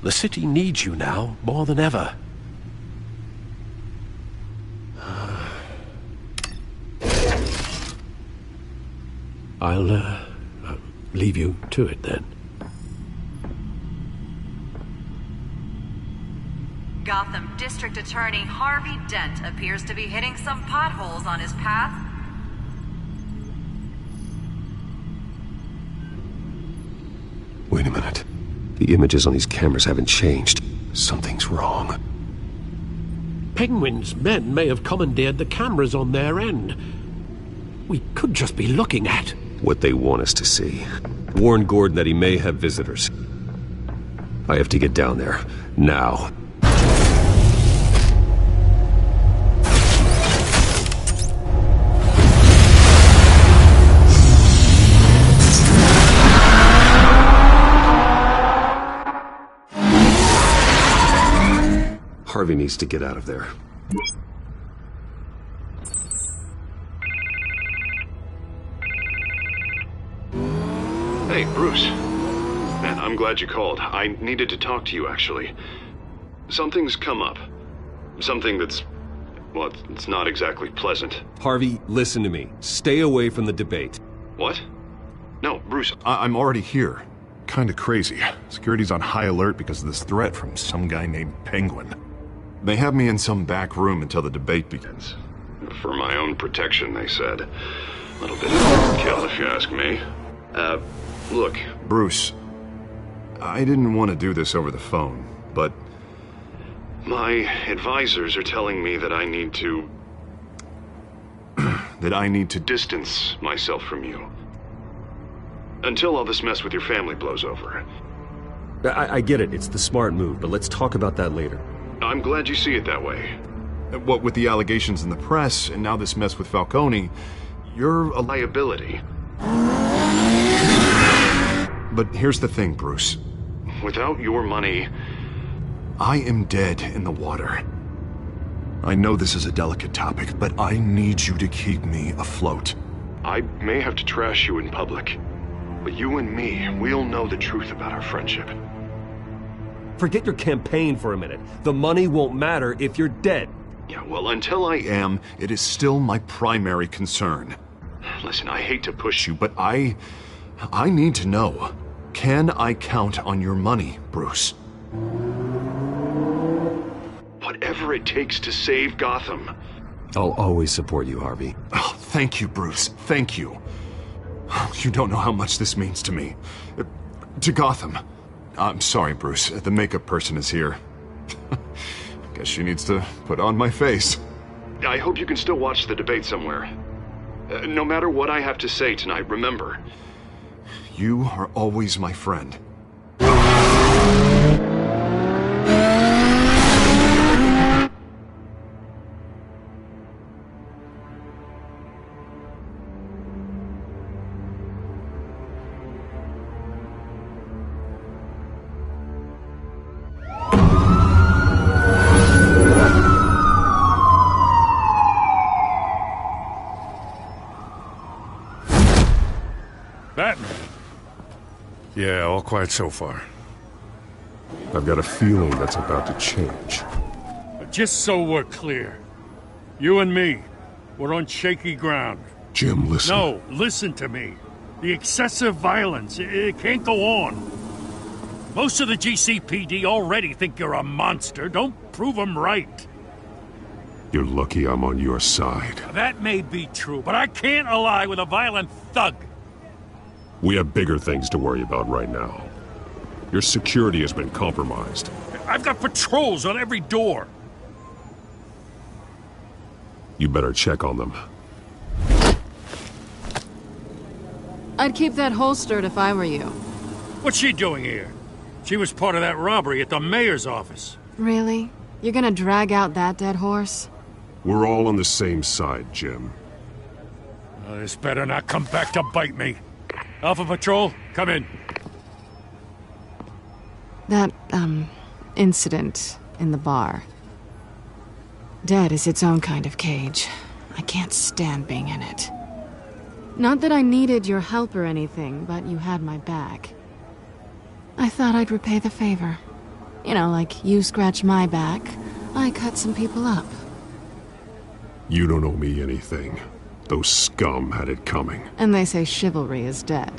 The city needs you now, more than ever. I'll leave you to it then. Gotham District Attorney Harvey Dent appears to be hitting some potholes on his path. Wait a minute. The images on these cameras haven't changed. Something's wrong. Penguin's men may have commandeered the cameras on their end. We could just be looking at what they want us to see. Warn Gordon that he may have visitors. I have to get down there. Now. Harvey needs to get out of there. Hey, Bruce. Man, I'm glad you called. I needed to talk to you, actually. Something's come up. Something that's... well, it's not exactly pleasant. Harvey, listen to me. Stay away from the debate. What? No, Bruce, I'm already here. Kinda crazy. Security's on high alert because of this threat from some guy named Penguin. They have me in some back room until the debate begins. For my own protection, they said. A little bit of overkill, if you ask me. Look, Bruce, I didn't want to do this over the phone, but my advisors are telling me that I need to... that I need to distance myself from you. Until all this mess with your family blows over. I get it. It's the smart move, but let's talk about that later. I'm glad you see it that way. What with the allegations in the press, and now this mess with Falcone, you're a liability. But here's the thing, Bruce. Without your money, I am dead in the water. I know this is a delicate topic, but I need you to keep me afloat. I may have to trash you in public, but you and me, we'll know the truth about our friendship. Forget your campaign for a minute. The money won't matter if you're dead. Yeah, well, until I am, it is still my primary concern. Listen, I hate to push you, but I need to know. Can I count on your money, Bruce? Whatever it takes to save Gotham. I'll always support you, Harvey. Oh, thank you, Bruce. Thank you. You don't know how much this means to me. To Gotham. I'm sorry, Bruce. The makeup person is here. Guess she needs to put on my face. I hope you can still watch the debate somewhere. No matter what I have to say tonight, remember, you are always my friend. Batman. Yeah, all quiet so far. I've got a feeling that's about to change. Just so we're clear, you and me, we're on shaky ground. Jim, listen. No, listen to me. The excessive violence, it can't go on. Most of the GCPD already think you're a monster. Don't prove them right. You're lucky I'm on your side. That may be true, but I can't ally with a violent thug. We have bigger things to worry about right now. Your security has been compromised. I've got patrols on every door. You better check on them. I'd keep that holstered if I were you. What's she doing here? She was part of that robbery at the mayor's office. Really? You're gonna drag out that dead horse? We're all on the same side, Jim. This better not come back to bite me. Alpha Patrol, come in. That, incident in the bar. Dead is its own kind of cage. I can't stand being in it. Not that I needed your help or anything, but you had my back. I thought I'd repay the favor. You know, like you scratch my back, I cut some people up. You don't owe me anything. Those scum had it coming. And they say chivalry is dead.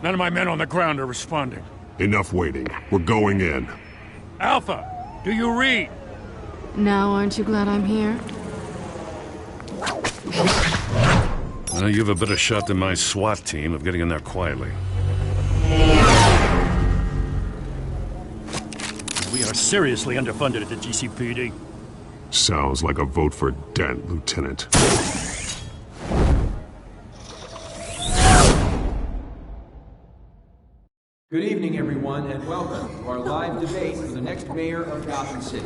None of my men on the ground are responding. Enough waiting. We're going in. Alpha, do you read? Now aren't you glad I'm here? You have a better shot than my SWAT team of getting in there quietly. We are seriously underfunded at the GCPD. Sounds like a vote for Dent, Lieutenant. Good evening, everyone, and welcome to our live debate for the next mayor of Gotham City.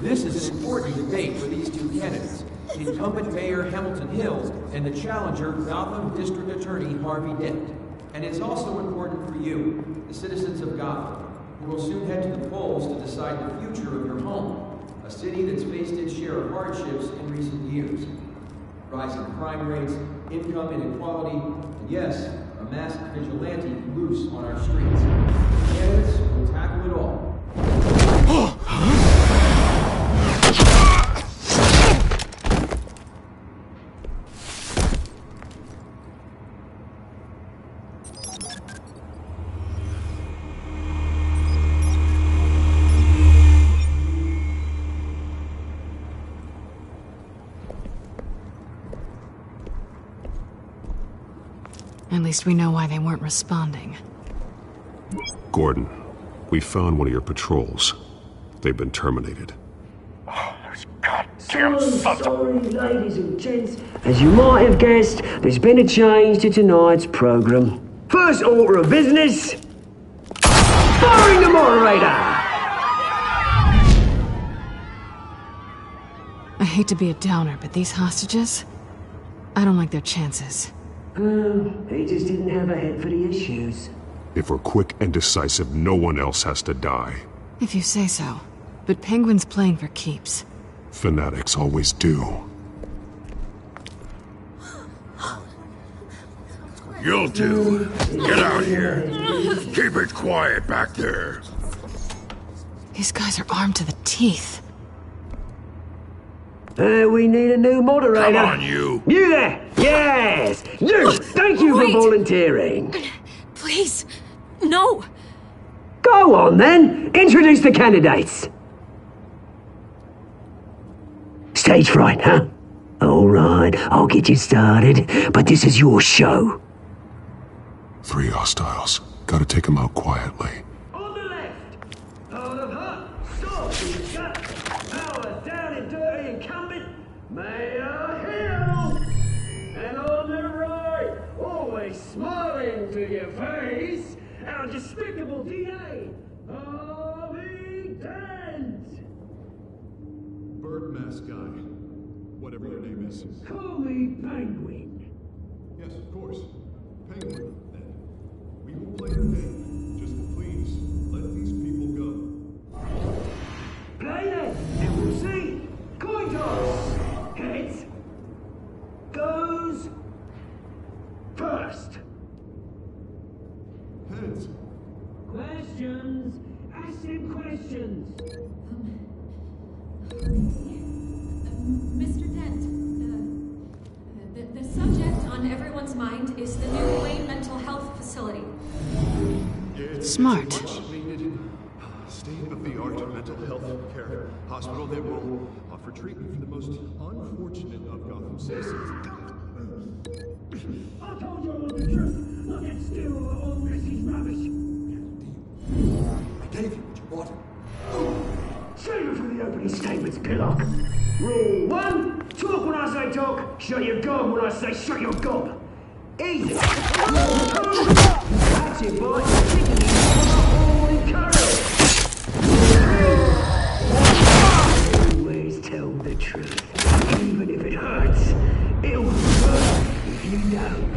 This is an important debate for these two candidates, incumbent Mayor Hamilton Hill and the challenger Gotham District Attorney Harvey Dent. And it's also important for you, the citizens of Gotham, who will soon head to the polls to decide the future of your home, a city that's faced its share of hardships in recent years. Rising crime rates, income inequality, and yes, a masked vigilante loose on our streets. Candidates will tackle it all. At least we know why they weren't responding. Gordon, we found one of your patrols. They've been terminated. So sorry, ladies and gents. As you might have guessed, there's been a change to tonight's program. First order of business, firing the moderator! I hate to be a downer, but these hostages, I don't like their chances. He just didn't have a head for the issues. If we're quick and decisive, no one else has to die. If you say so. But Penguin's playing for keeps. Fanatics always do. You'll do. Get out here. Keep it quiet back there. These guys are armed to the teeth. We need a new moderator. Come on, you. You there! Yes! You! Thank you for volunteering. Please, no. Go on, then. Introduce the candidates. Stage fright, huh? All right, I'll get you started, but this is your show. 3 hostiles. Gotta take them out quietly. On the left, out of her, sword in the gut, power down and dirty incumbent, Mayor Hill. And on the right, always smiling to your face, our despicable DA, Harvey Dent. Bird mask guy. Whatever your name is. Call me Penguin. Yes, of course. Penguin, then. We will play your game. Just please, let these people go. Play it, and we'll see. Coin toss. Heads. Goes. First. Heads. Questions. Ask him questions. Mr. Dent, the subject on everyone's mind is the new Wayne Mental Health Facility. Smart. State-of-the-art mental health care hospital that will offer treatment for the most unfortunate of Gotham citizens. I told you all the truth. Look at still all Messie's rubbish. I gave you what you wanted. Save it for the opening statements, Pillock. Rule 1, talk when I say talk, shut your gob when I say shut your gob. Easy. Rule 2, that's it, boy. Always tell the truth, even if it hurts. It'll hurt if you don't.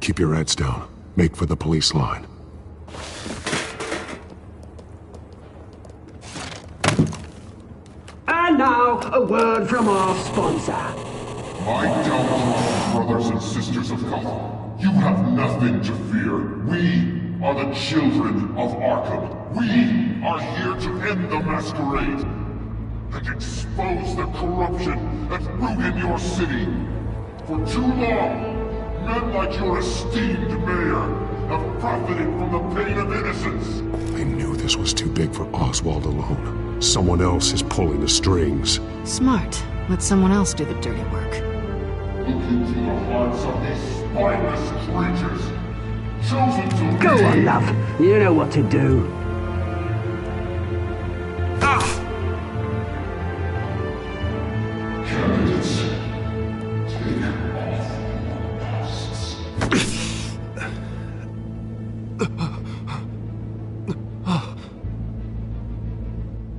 Keep your heads down. Make for the police line. And now, a word from our sponsor. My Telltale brothers and sisters of Gotham, you have nothing to fear. We are the children of Arkham. We are here to end the masquerade and expose the corruption that's rooted in your city. For too long, men like your esteemed mayor have profited from the pain of innocence. I knew this was too big for Oswald alone. Someone else is pulling the strings. Smart. Let someone else do the dirty work. Look into the hearts of these spineless creatures, chosen to Go on, love. You know what to do. Candidates, take off your masks.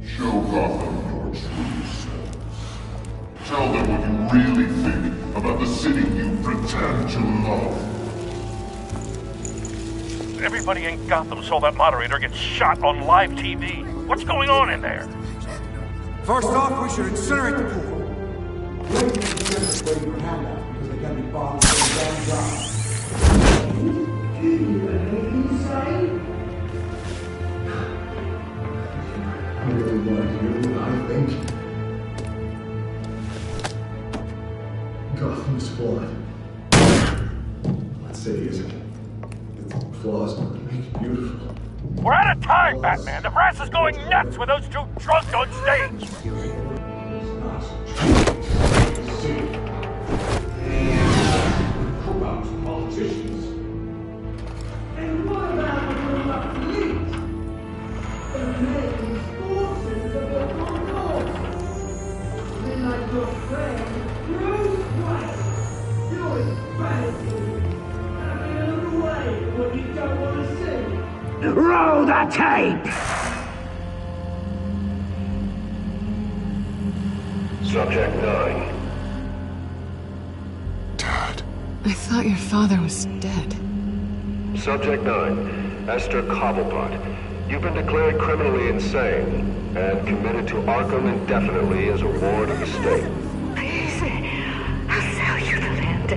Show Gotham your true selves. Tell them what you really think about the city you pretend to love. Everybody in Gotham saw that moderator get shot on live TV. What's going on in there? First off, we should incinerate the pool. I think Gotham's flawed. That city isn't. Its flaws don't make it beautiful. We're out of time, Batman. The brass is going nuts with those two drunks on stage. Corrupt politicians. And what about the corrupt police? The making forces of the concourse. Then like your friend, Bruce Wayne. You're embarrassing. Having a little way of what you don't want to see. Roll the tape! Subject 9. I thought your father was dead. Subject 9, Esther Cobblepot. You've been declared criminally insane and committed to Arkham indefinitely as a ward of the state. Please, I'll sell you the land.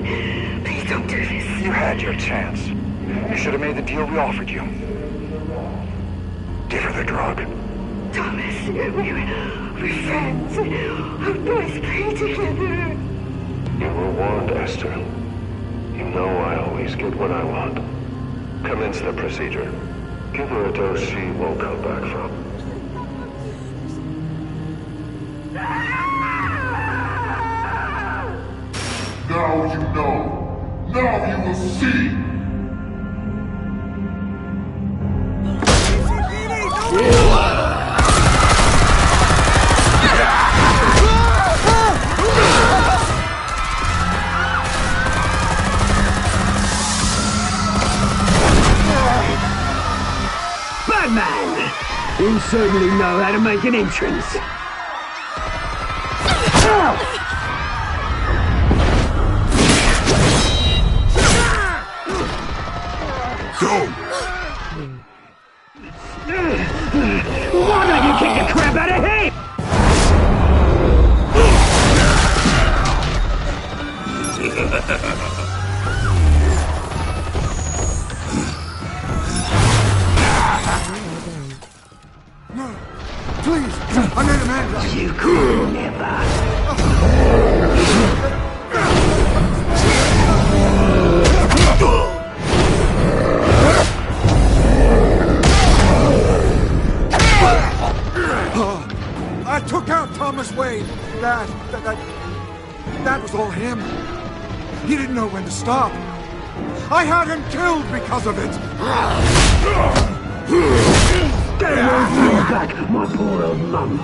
Please don't do this. You had your chance. You should have made the deal we offered you. Give her the drug. Thomas, we're friends. Our boys play together. You were warned, Esther. You know I always get what I want. Commence the procedure. Give her a dose she won't come back from. Now you know. Now you will see. Batman! You certainly know how to make an entrance. Why don't you kick the crap out of him? Please, I made a man. You could never. I took out Thomas Wayne. That was all him. He didn't know when to stop. I had him killed because of it. Get away from your back, my poor old mum.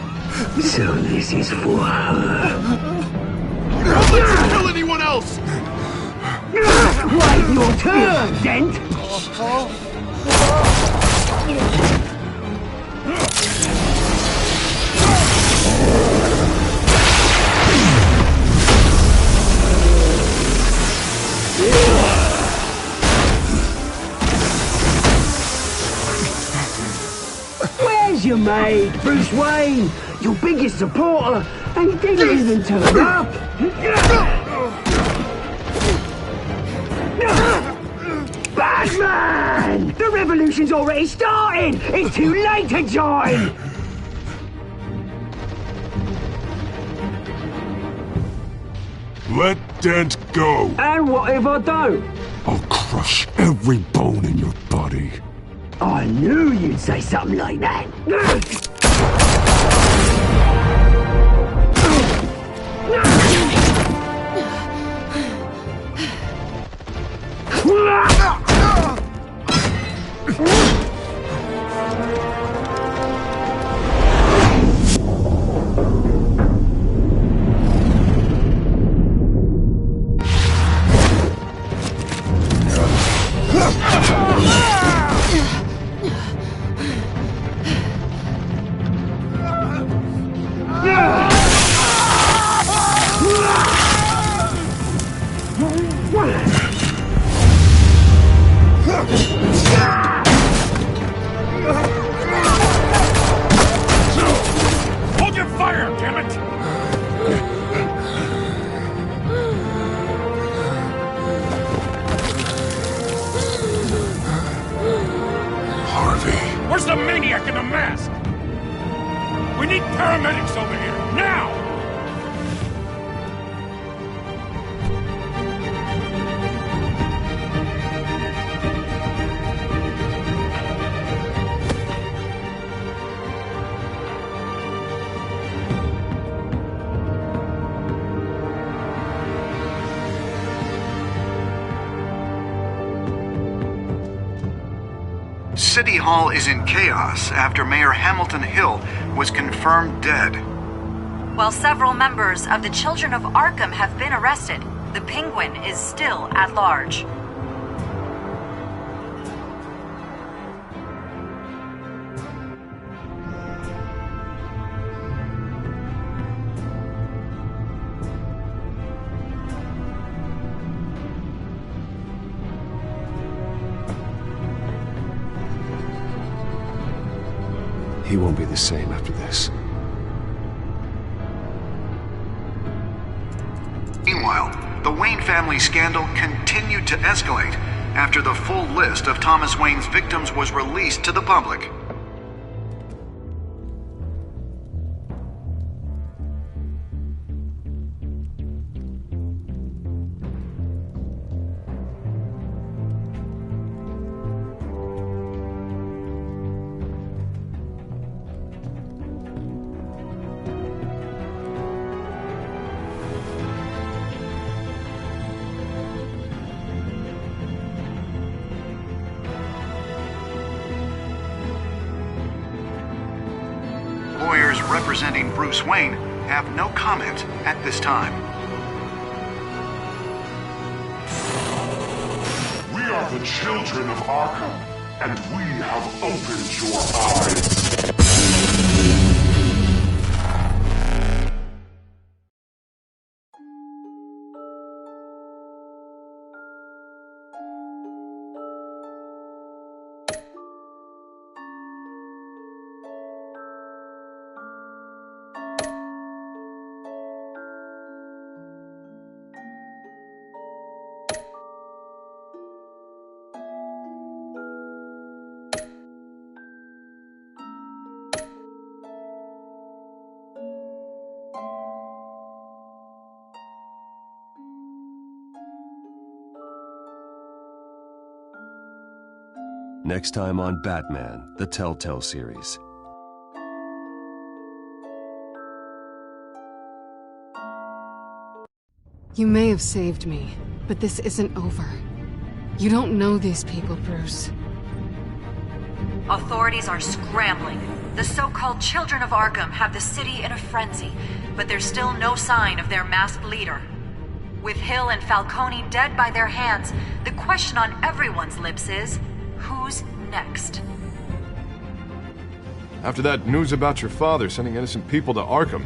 So this is for her. Don't let you kill anyone else! Wait your turn, Dent! mate. Bruce Wayne, your biggest supporter, and he didn't even turn up. Batman! The revolution's already started! It's too late to join! Let Dent go! And what if I don't? I'll crush every bone in your body. I knew you'd say something like that. Hold your fire, damn it! Harvey. Where's the maniac in the mask? We need paramedics over here, now! City Hall is in chaos after Mayor Hamilton Hill was confirmed dead. While several members of the Children of Arkham have been arrested, the Penguin is still at large. He won't be the same after this. Meanwhile, the Wayne family scandal continued to escalate after the full list of Thomas Wayne's victims was released to the public. Lawyers representing Bruce Wayne have no comment at this time. We are the children of Arkham, and we have opened your eyes. Next time on Batman, the Telltale series. You may have saved me, but this isn't over. You don't know these people, Bruce. Authorities are scrambling. The so-called Children of Arkham have the city in a frenzy, but there's still no sign of their masked leader. With Hill and Falcone dead by their hands, the question on everyone's lips is, who's next? After that news about your father sending innocent people to Arkham,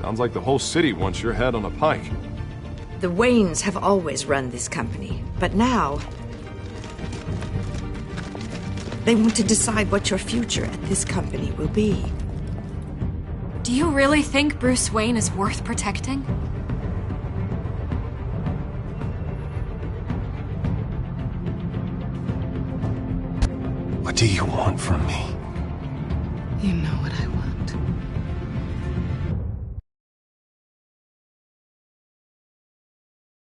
sounds like the whole city wants your head on a pike. The Waynes have always run this company, but now... They want to decide what your future at this company will be. Do you really think Bruce Wayne is worth protecting? What do you want from me? You know what I want.